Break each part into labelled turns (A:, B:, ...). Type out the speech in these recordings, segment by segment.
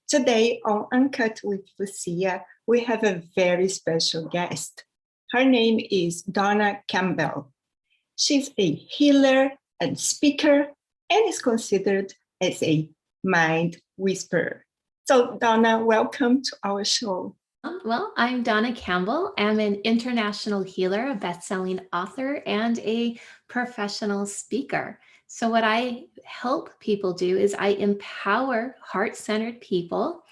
A: Today on Uncut with Lucia, we have a very special guest. Her name is Dawna Campbell. She's a healer and speaker and is considered as a mind whisperer. So Dawna, welcome to our show.
B: Well, I'm Dawna Campbell. I'm an international healer, a best-selling author, and a professional speaker. So, what I help people do is I empower heart-centered people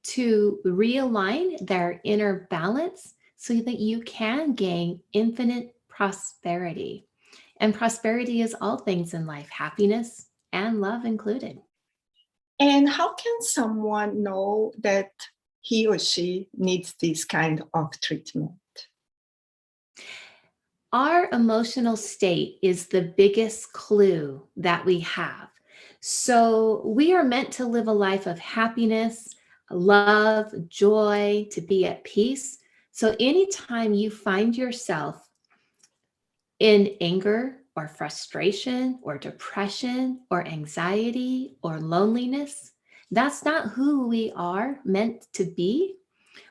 B: to realign their inner balance so that you can gain infinite prosperity. And prosperity is all things in life, happiness and love included.
A: And how can someone know that he or she needs this kind of treatment?
B: Our emotional state is the biggest clue that we have. So, we are meant to live a life of happiness, love, joy, to be at peace. So, anytime you find yourself in anger or frustration or depression or anxiety or loneliness, that's not who we are meant to be.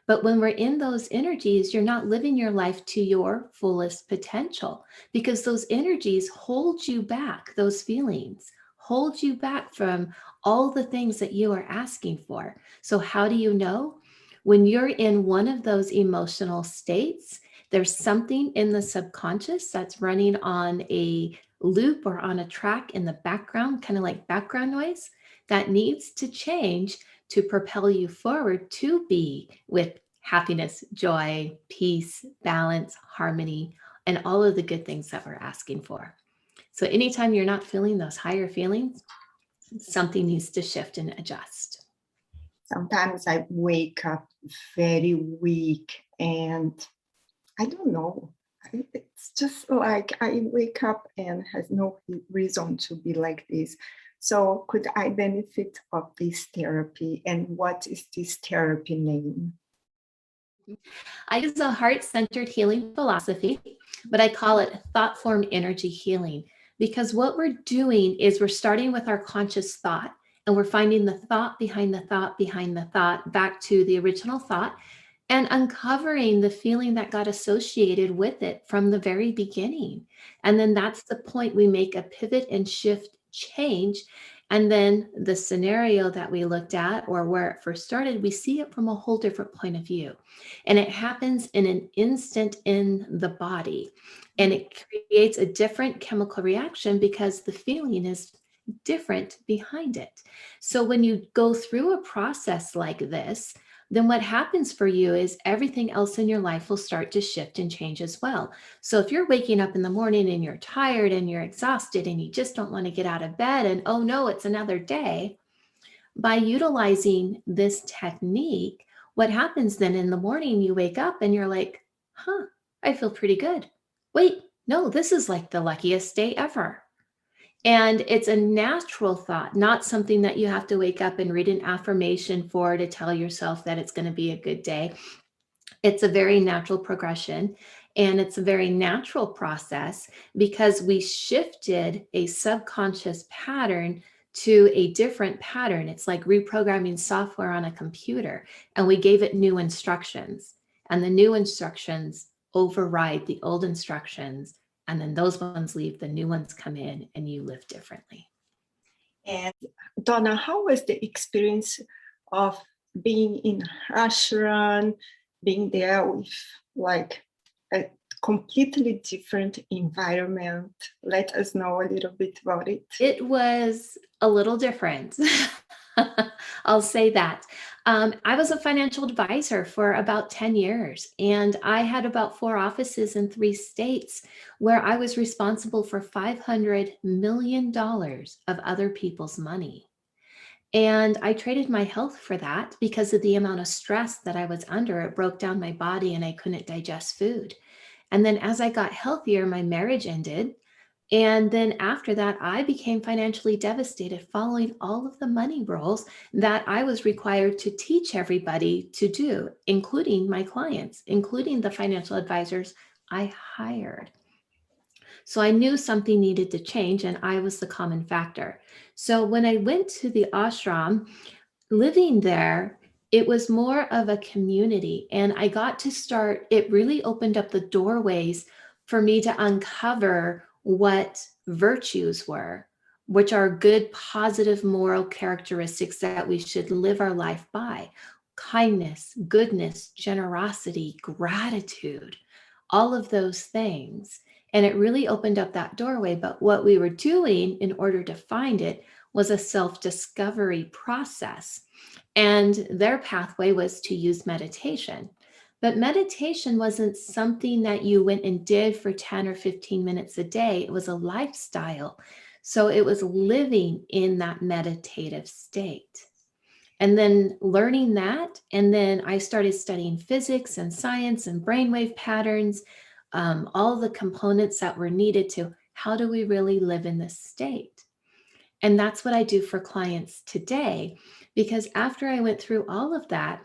B: But when we're in those energies, you're not living your life to your fullest potential because those energies hold you back, those feelings hold you back from all the things that you are asking for. So, how do you know? When you're in one of those emotional states, there's something in the subconscious that's running on a loop or on a track in the background, kind of like background noise, that needs to change to propel you forward to be with happiness, joy, peace, balance, harmony, and all of the good things that we're asking for. So, anytime you're not feeling those higher feelings, something needs to shift and adjust.
A: Sometimes I wake up very weak and I don't know. It's just like I wake up and has no reason to be like this. So could I benefit of this therapy? And what is this therapy name?
B: I use a heart centered healing philosophy, but I call it thought form energy healing because what we're doing is we're starting with our conscious thought and we're finding the thought behind the thought behind the thought back to the original thought and uncovering the feeling that got associated with it from the very beginning. And then that's the point we make a pivot and shift change. And then the scenario that we looked at or where it first started, we see it from a whole different point of view. And it happens in an instant in the body. And it creates a different chemical reaction because the feeling is different behind it. So when you go through a process like this, then what happens for you is everything else in your life will start to shift and change as well. So if you're waking up in the morning and you're tired and you're exhausted and you just don't want to get out of bed and oh no, it's another day, by utilizing this technique, what happens then in the morning, you wake up and you're like, huh, I feel pretty good. Wait, no, this is like the luckiest day ever. And it's a natural thought, not something that you have to wake up and read an affirmation for to tell yourself that it's going to be a good day. It's a very natural progression and it's a very natural process because we shifted a subconscious pattern to a different pattern. It's like reprogramming software on a computer and we gave it new instructions and the new instructions override the old instructions and then those ones leave, the new ones come in and you live differently.
A: And Dawna, how was the experience of being in ashram, being there with like a completely different environment? Let us know a little bit about it.
B: It was a little different. I'll say that. I was a financial advisor for about 10 years, and I had about 4 offices in 3 states where I was responsible for $500 million of other people's money. And I traded my health for that because of the amount of stress that I was under. It broke down my body and I couldn't digest food. And then as I got healthier, my marriage ended. And then after that, I became financially devastated following all of the money rules that I was required to teach everybody to do, including my clients, including the financial advisors I hired. So I knew something needed to change, and I was the common factor. So when I went to the ashram, living there, it was more of a community. And I got to start, it really opened up the doorways for me to uncover what virtues were, which are good, positive moral characteristics that we should live our life by: kindness, goodness, generosity, gratitude, all of those things. And it really opened up that doorway. But what we were doing in order to find it was a self-discovery process. And their pathway was to use meditation. But meditation wasn't something that you went and did for 10 or 15 minutes a day. It was a lifestyle. So it was living in that meditative state. And then learning that. And then I started studying physics and science and brainwave patterns, all the components that were needed to how do we really live in this state? And that's what I do for clients today, because after I went through all of that,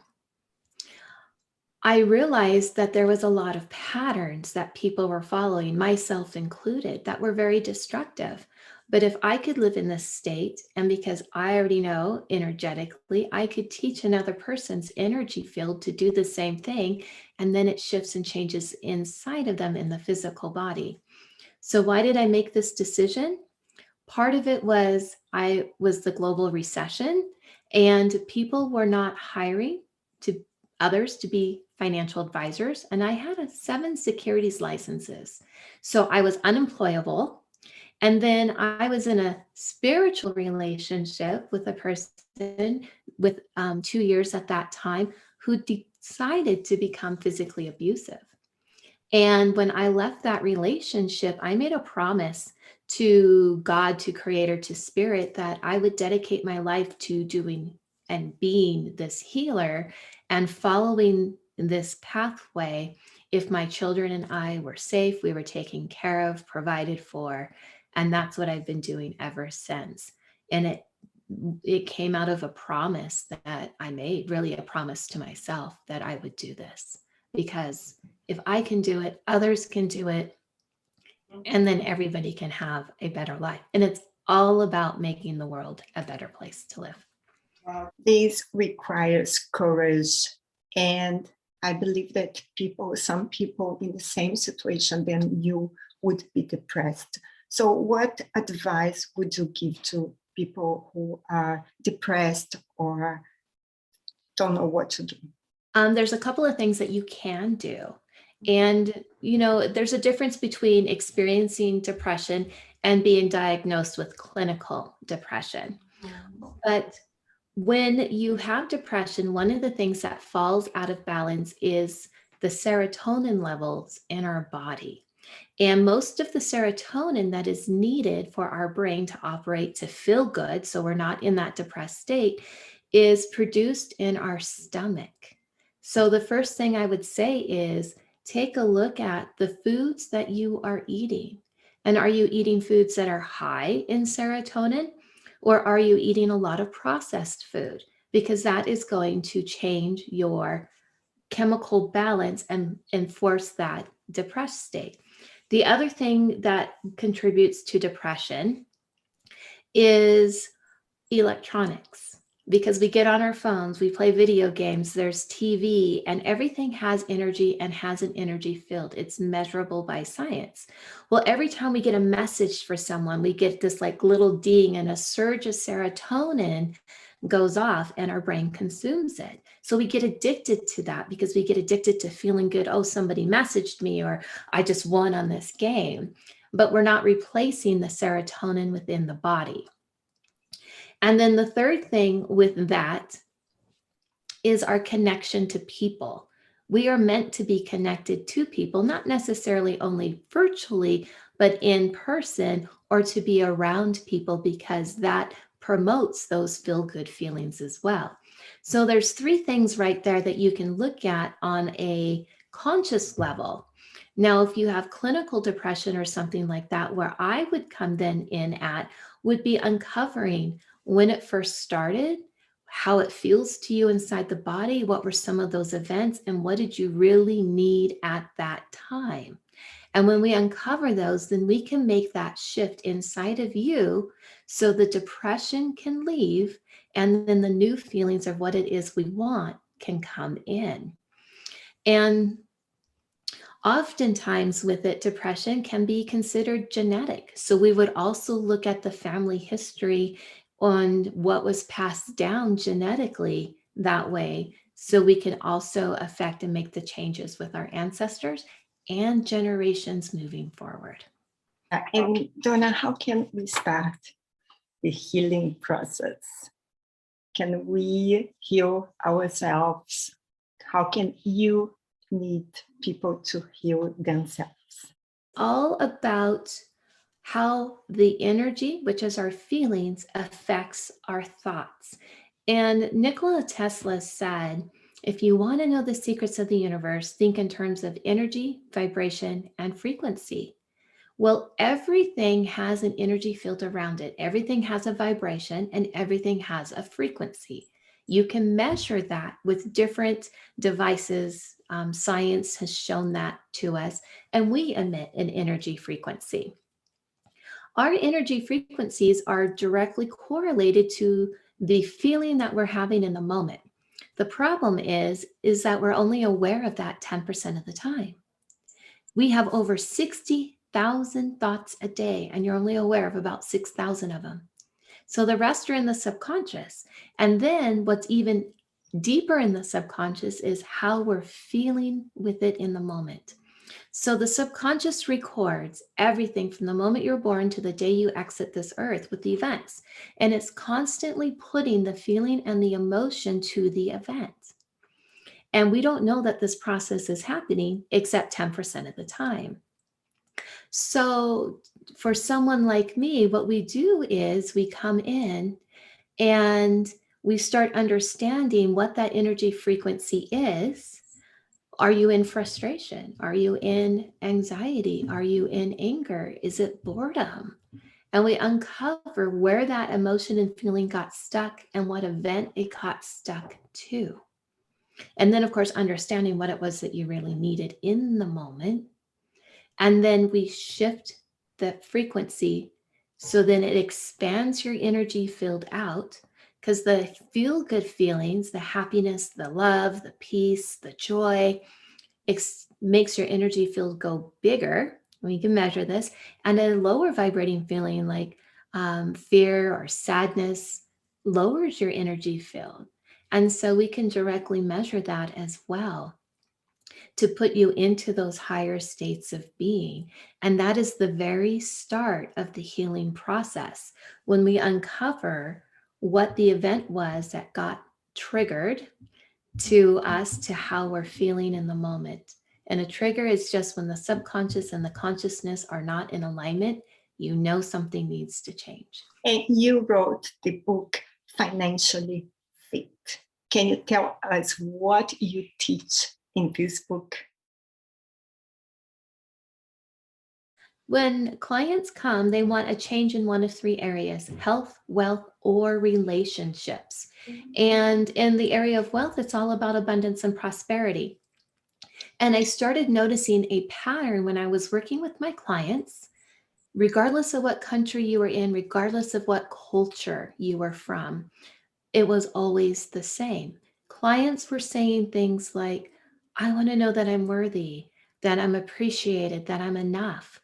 B: I realized that there was a lot of patterns that people were following, myself included, that were very destructive. But if I could live in this state, and because I already know energetically, I could teach another person's energy field to do the same thing, and then it shifts and changes inside of them in the physical body. So why did I make this decision? Part of it was I was the global recession, and people were not hiring to others to be financial advisors. And I had 7 securities licenses. So I was unemployable. And then I was in a spiritual relationship with a person with 2 years at that time who decided to become physically abusive. And when I left that relationship, I made a promise to God, to Creator, to Spirit, that I would dedicate my life to doing and being this healer and following this pathway. If my children and I were safe, we were taken care of, provided for. And that's what I've been doing ever since. And it came out of a promise that I made, really a promise to myself that I would do this, because if I can do it, others can do it, and then everybody can have a better life. And it's all about making the world a better place to live.
A: This requires courage, and I believe that some people in the same situation than you would be depressed. So what advice would you give to people who are depressed or don't know what to do?
B: There's a couple of things that you can do. And, there's a difference between experiencing depression and being diagnosed with clinical depression. But when you have depression, one of the things that falls out of balance is the serotonin levels in our body. And most of the serotonin that is needed for our brain to operate, to feel good, so we're not in that depressed state, is produced in our stomach. So the first thing I would say is take a look at the foods that you are eating. And are you eating foods that are high in serotonin, or are you eating a lot of processed food? Because that is going to change your chemical balance and enforce that depressed state. The other thing that contributes to depression is electronics, because we get on our phones, we play video games, there's TV, and everything has energy and has an energy field. It's measurable by science. Well, every time we get a message for someone, we get this like little ding, and a surge of serotonin goes off and our brain consumes it. So we get addicted to that, because we get addicted to feeling good. Oh, somebody messaged me, or I just won on this game. But we're not replacing the serotonin within the body. And then the third thing with that is our connection to people. We are meant to be connected to people, not necessarily only virtually, but in person, or to be around people, because that promotes those feel-good feelings as well. So there's 3 things right there that you can look at on a conscious level. Now, if you have clinical depression or something like that, where I would come then in at would be uncovering when it first started, how it feels to you inside the body, what were some of those events, and what did you really need at that time? And when we uncover those, then we can make that shift inside of you so the depression can leave, and then the new feelings of what it is we want can come in. And oftentimes with it, depression can be considered genetic. So we would also look at the family history on what was passed down genetically that way. So we can also affect and make the changes with our ancestors and generations moving forward.
A: And Dawna, how can we start the healing process? Can we heal ourselves? How can you need people to heal themselves?
B: All about how the energy, which is our feelings, affects our thoughts. And Nikola Tesla said, if you want to know the secrets of the universe, think in terms of energy, vibration, and frequency. Well, everything has an energy field around it. Everything has a vibration and everything has a frequency. You can measure that with different devices. Science has shown that to us, and we emit an energy frequency. Our energy frequencies are directly correlated to the feeling that we're having in the moment. The problem is that we're only aware of that 10% of the time. We have over 60,000 thoughts a day, and you're only aware of about 6,000 of them. So the rest are in the subconscious. And then what's even deeper in the subconscious is how we're feeling with it in the moment. So the subconscious records everything from the moment you're born to the day you exit this earth with the events. And it's constantly putting the feeling and the emotion to the event. And we don't know that this process is happening except 10% of the time. So for someone like me, what we do is we come in and we start understanding what that energy frequency is. Are you in frustration? Are you in anxiety? Are you in anger? Is it boredom? And we uncover where that emotion and feeling got stuck and what event it got stuck to. And then, of course, understanding what it was that you really needed in the moment. And then we shift the frequency so then it expands your energy field out, because the feel good feelings, the happiness, the love, the peace, the joy, makes your energy field go bigger. We can measure this. And a lower vibrating feeling like fear or sadness lowers your energy field. And so we can directly measure that as well to put you into those higher states of being. And that is the very start of the healing process. When we uncover what the event was that got triggered to us, to how we're feeling in the moment. And a trigger is just when the subconscious and the consciousness are not in alignment, you know something needs to change.
A: And you wrote the book Financially Fit. Can you tell us what you teach in this book?
B: When clients come, they want a change in one of three areas: health, wealth, or relationships. And in the area of wealth, it's all about abundance and prosperity. And I started noticing a pattern when I was working with my clients, regardless of what country you were in, regardless of what culture you were from, it was always the same. Clients were saying things like, I want to know that I'm worthy, that I'm appreciated, that I'm enough.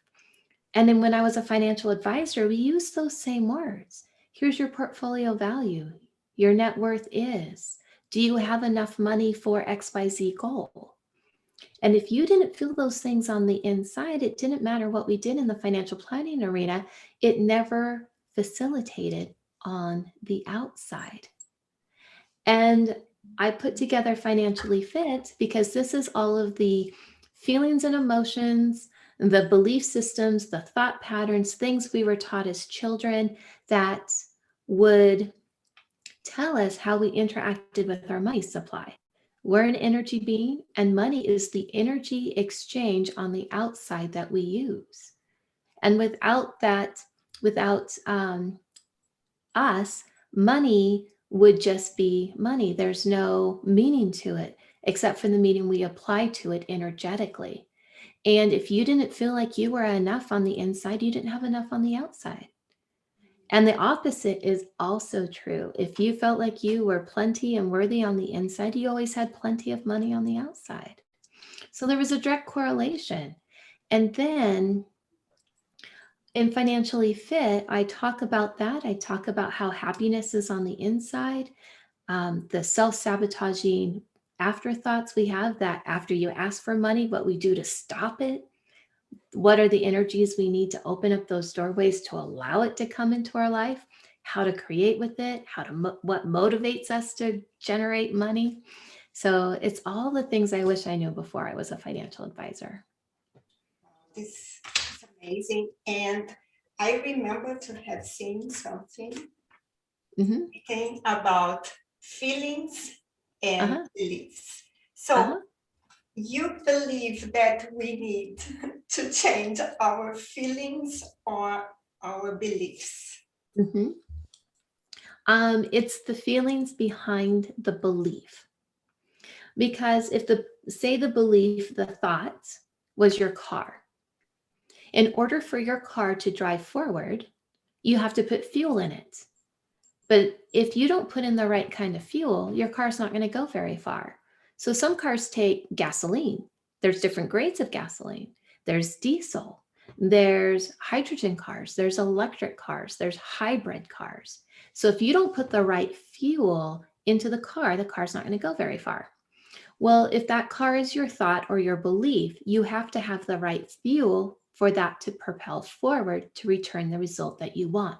B: And then when I was a financial advisor, we used those same words. Here's your portfolio value. Your net worth is. Do you have enough money for XYZ goal? And if you didn't feel those things on the inside, it didn't matter what we did in the financial planning arena, it never facilitated on the outside. And I put together Financially Fit because this is all of the feelings and emotions, the belief systems, the thought patterns, things we were taught as children that would tell us how we interacted with our money supply. We're an energy being, and money is the energy exchange on the outside that we use. And without that, without us, money would just be money. There's no meaning to it, except for the meaning we apply to it energetically. And if you didn't feel like you were enough on the inside, you didn't have enough on the outside. And the opposite is also true. If you felt like you were plenty and worthy on the inside, you always had plenty of money on the outside. So there was a direct correlation. And then in Financially Fit, I talk about that. I talk about how happiness is on the inside, the self-sabotaging afterthoughts we have that after you ask for money, what we do to stop it. What are the energies we need to open up those doorways to allow it to come into our life? How to create with it? What motivates us to generate money? So it's all the things I wish I knew before I was a financial advisor.
A: This is amazing. And I remember to have seen something about feelings and beliefs. So you believe that we need to change our feelings or our beliefs?
B: It's the feelings behind the belief. Because if the belief, the thought was your car, in order for your car to drive forward, you have to put fuel in it. But if you don't put in the right kind of fuel, your car's not going to go very far. So some cars take gasoline. There's different grades of gasoline. There's diesel. There's hydrogen cars. There's electric cars. There's hybrid cars. So if you don't put the right fuel into the car's not going to go very far. Well, if that car is your thought or your belief, you have to have the right fuel for that to propel forward to return the result that you want.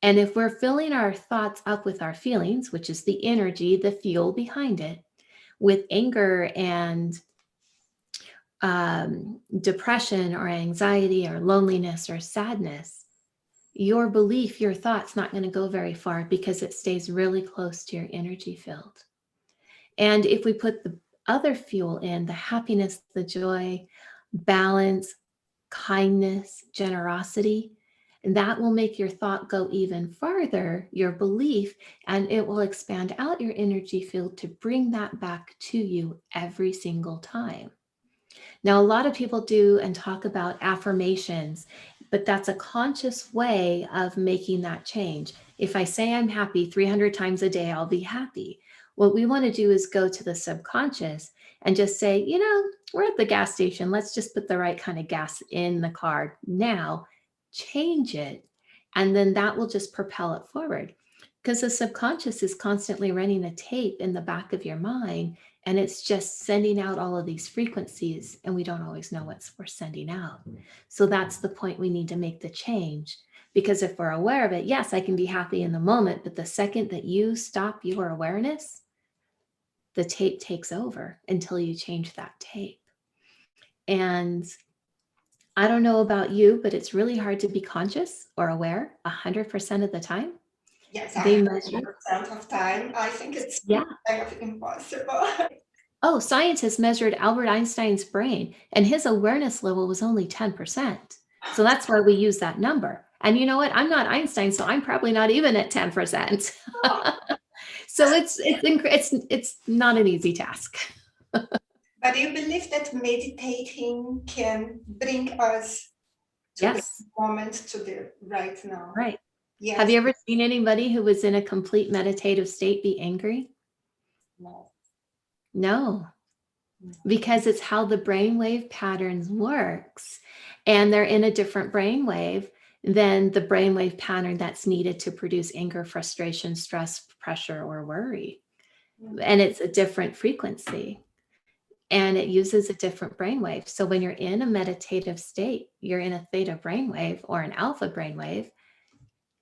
B: And if we're filling our thoughts up with our feelings, which is the energy, the fuel behind it, with anger and depression or anxiety or loneliness or sadness, your belief, your thought's not going to go very far because it stays really close to your energy field. And if we put the other fuel in, the happiness, the joy, balance, kindness, generosity, that will make your thought go even farther, your belief, and it will expand out your energy field to bring that back to you every single time. Now, a lot of people do and talk about affirmations, but that's a conscious way of making that change. If I say I'm happy 300 times a day, I'll be happy. What we want to do is go to the subconscious and just say, we're at the gas station. Let's just put the right kind of gas in the car now, change it, and then that will just propel it forward. Because the subconscious is constantly running a tape in the back of your mind, and it's just sending out all of these frequencies, and we don't always know what we're sending out. So that's the point we need to make the change. Because if we're aware of it, yes, I can be happy in the moment, but the second that you stop your awareness, the tape takes over until you change that tape. And I don't know about you, but it's really hard to be conscious or aware 100% of the time.
A: Yes, 100% of time. I think it's kind of impossible.
B: Oh, scientists measured Albert Einstein's brain, and his awareness level was only 10%. So that's why we use that number. And you know what? I'm not Einstein, so I'm probably not even at 10%. So it's not an easy task.
A: But you believe that meditating can bring us to the moment, to the right now?
B: Right.
A: Yes.
B: Have you ever seen anybody who was in a complete meditative state be angry? No. Because it's how the brainwave patterns works. And they're in a different brainwave than the brainwave pattern that's needed to produce anger, frustration, stress, pressure, or worry. And it's a different frequency. And it uses a different brainwave. So when you're in a meditative state, you're in a theta brainwave or an alpha brainwave,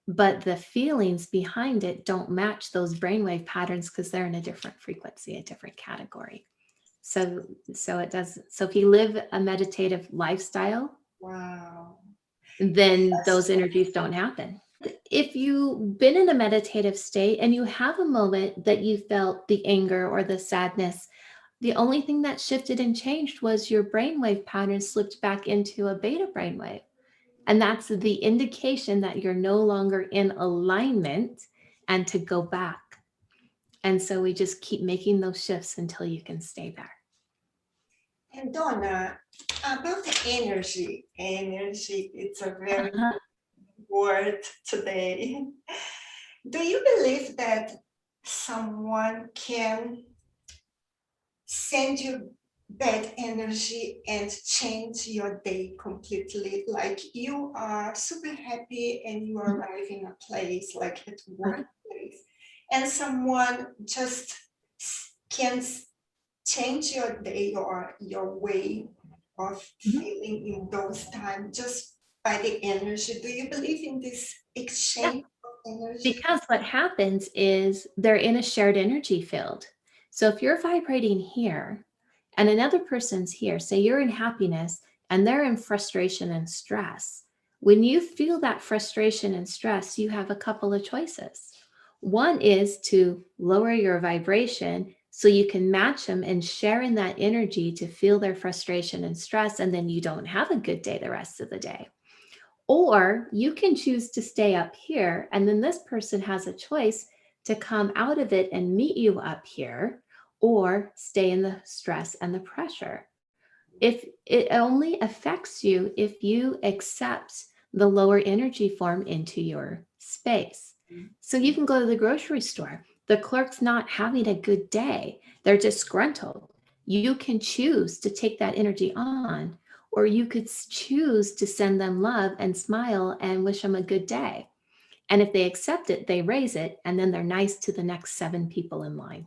B: but the feelings behind it don't match those brainwave patterns because they're in a different frequency, a different category. So it does. So if you live a meditative lifestyle, then those energies don't happen. If you've been in a meditative state and you have a moment that you felt the anger or the sadness, the only thing that shifted and changed was your brainwave pattern slipped back into a beta brainwave. And that's the indication that you're no longer in alignment and to go back. And so we just keep making those shifts until you can stay there.
A: And Donna, about the energy, it's a very
B: Uh-huh.
A: word today. Do you believe that someone can send you bad energy and change your day completely? Like you are super happy and you arrive in a place like at workplace, and someone just can change your day or your way of
B: Mhm.
A: feeling in those times just by the energy. Do you believe in this
B: Yeah,
A: exchange of energy?
B: because what happens is they're in a shared energy field. So if you're vibrating here and another person's here, say you're in happiness and they're in frustration and stress, when you feel that frustration and stress, you have a couple of choices. One is to lower your vibration so you can match them and share in that energy to feel their frustration and stress, and then you don't have a good day the rest of the day. Or you can choose to stay up here, and then this person has a choice to come out of it and meet you up here, or stay in the stress and the pressure. If it only affects you if you accept the lower energy form into your space. So you can go to the grocery store. The clerk's not having a good day, they're disgruntled. You can choose to take that energy on, or you could choose to send them love and smile and wish them a good day. And if they accept it, they raise it, and then they're nice to the next 7 people in line.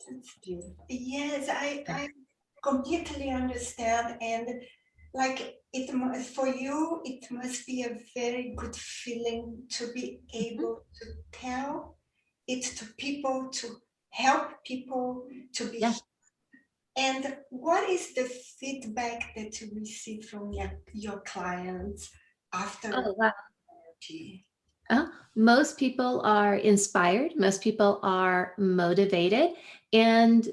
A: That's beautiful. Yes, I completely understand. And like for you, it must be a very good feeling to be
B: Mhm.
A: able to tell it to people, to help people to be.
B: Yeah.
A: And what is the feedback that you receive from your clients after
B: Oh, wow.
A: therapy?
B: Most people are inspired, most people are motivated, and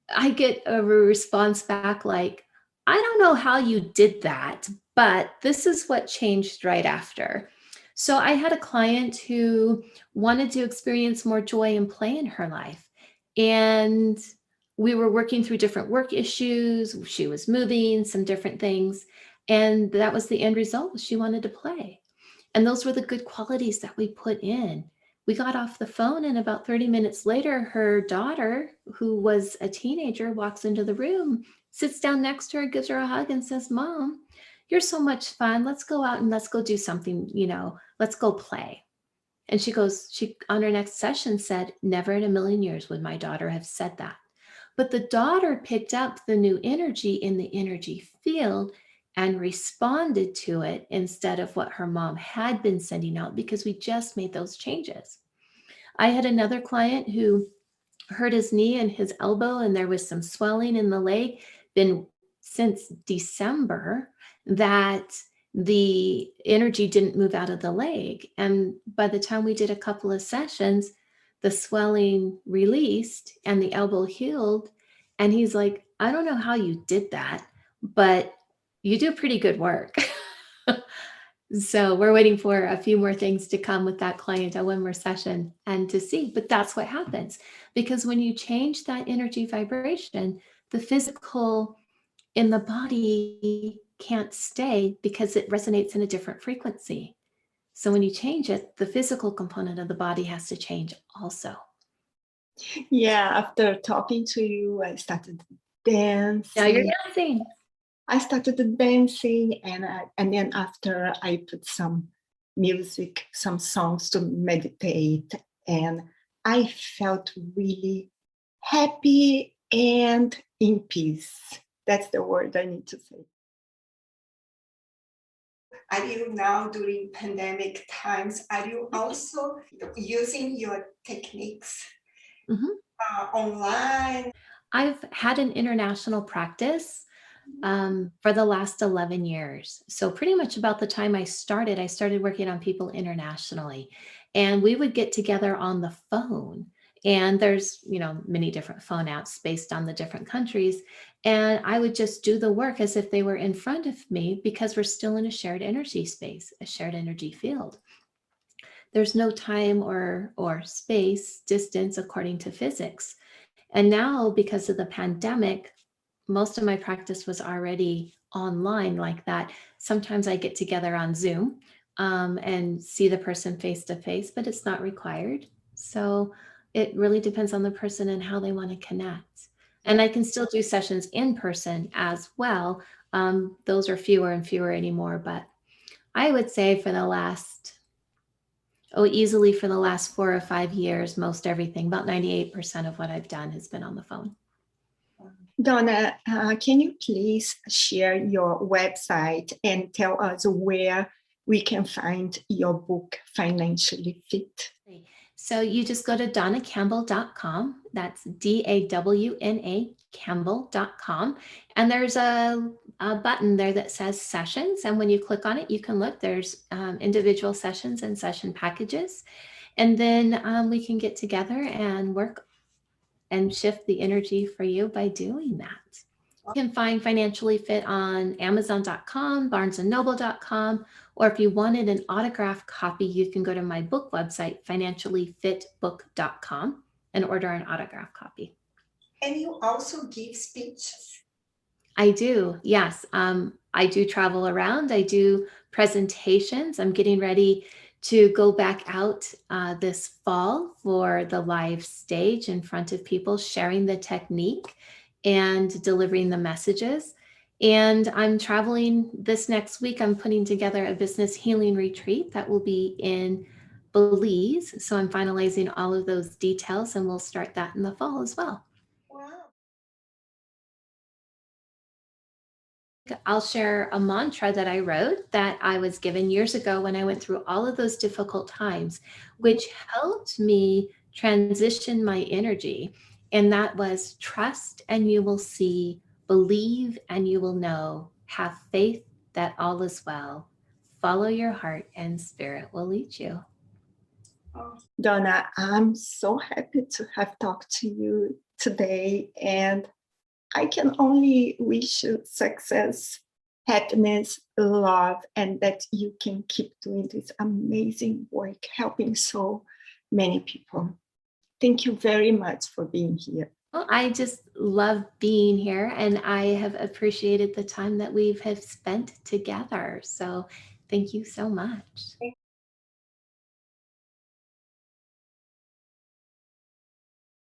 B: I get a response back like, I don't know how you did that, but this is what changed right after. So I had a client who wanted to experience more joy and play in her life. And we were working through different work issues. She was moving, some different things. And that was the end result. She wanted to play. And those were the good qualities that we put in. We got off the phone, and about 30 minutes later, her daughter, who was a teenager, walks into the room, sits down next to her, gives her a hug, and says, Mom, you're so much fun. Let's go out and let's go do something, let's go play. And she on her next session said, never in a million years would my daughter have said that. But the daughter picked up the new energy in the energy field and responded to it instead of what her mom had been sending out, because we just made those changes. I had another client who hurt his knee and his elbow, and there was some swelling in the leg, been since December, that the energy didn't move out of the leg. And by the time we did a couple of sessions, the swelling released and the elbow healed. And he's like, I don't know how you did that, but you do pretty good work. So we're waiting for a few more things to come with that client, one more session, and to see. But that's what happens, because when you change that energy vibration, the physical in the body can't stay because it resonates in a different frequency. So when you change it, the physical component of the body has to change also.
A: Yeah, after talking to you, I started
B: Now you're
A: dancing.
B: dancing.
A: I started dancing, and then after I put some music, some songs to meditate, and I felt really happy and in peace. That's the word I need to say. Are you now during pandemic times? Are you also using your techniques
B: Mhm.
A: online?
B: I've had an international practice for the last 11 years. So, pretty much about the time I started working on people internationally. And we would get together on the phone. And there's, many different phone apps based on the different countries. And I would just do the work as if they were in front of me, because we're still in a shared energy space, a shared energy field. There's no time or space, distance according to physics. And now, because of the pandemic, most of my practice was already online like that. Sometimes I get together on Zoom and see the person face to face, but it's not required. So it really depends on the person and how they want to connect. And I can still do sessions in person as well. Those are fewer and fewer anymore, but I would say for the last, easily for the last 4 or 5 years, most everything, about 98% of what I've done has been on the phone.
A: Dawna, can you please share your website and tell us where we can find your book, Financially Fit?
B: So you just go to DawnaCampbell.com. That's DAWNA Campbell.com. And there's a button there that says sessions. And when you click on it, you can look, there's individual sessions and session packages. And then we can get together and work and shift the energy for you by doing that. You can find Financially Fit on Amazon.com, BarnesandNoble.com, or if you wanted an autographed copy, you can go to my book website, financiallyfitbook.com, and order an autographed copy.
A: And you also give speeches?
B: I do, yes. I do travel around. I do presentations. I'm getting ready to go back out this fall for the live stage in front of people, sharing the technique and delivering the messages. And I'm traveling this next week. I'm putting together a business healing retreat that will be in Belize. So I'm finalizing all of those details, and we'll start that in the fall as well.
A: Wow.
B: I'll share a mantra that I wrote that I was given years ago when I went through all of those difficult times, which helped me transition my energy. And that was trust and you will see, believe and you will know, have faith that all is well, follow your heart and spirit will lead you.
A: Oh, Dawna, I'm so happy to have talked to you today, and I can only wish you success, happiness, love, and that you can keep doing this amazing work, helping so many people. Thank you very much for being here.
B: Well, I just love being here and I have appreciated the time that we've have spent together. So thank you so much.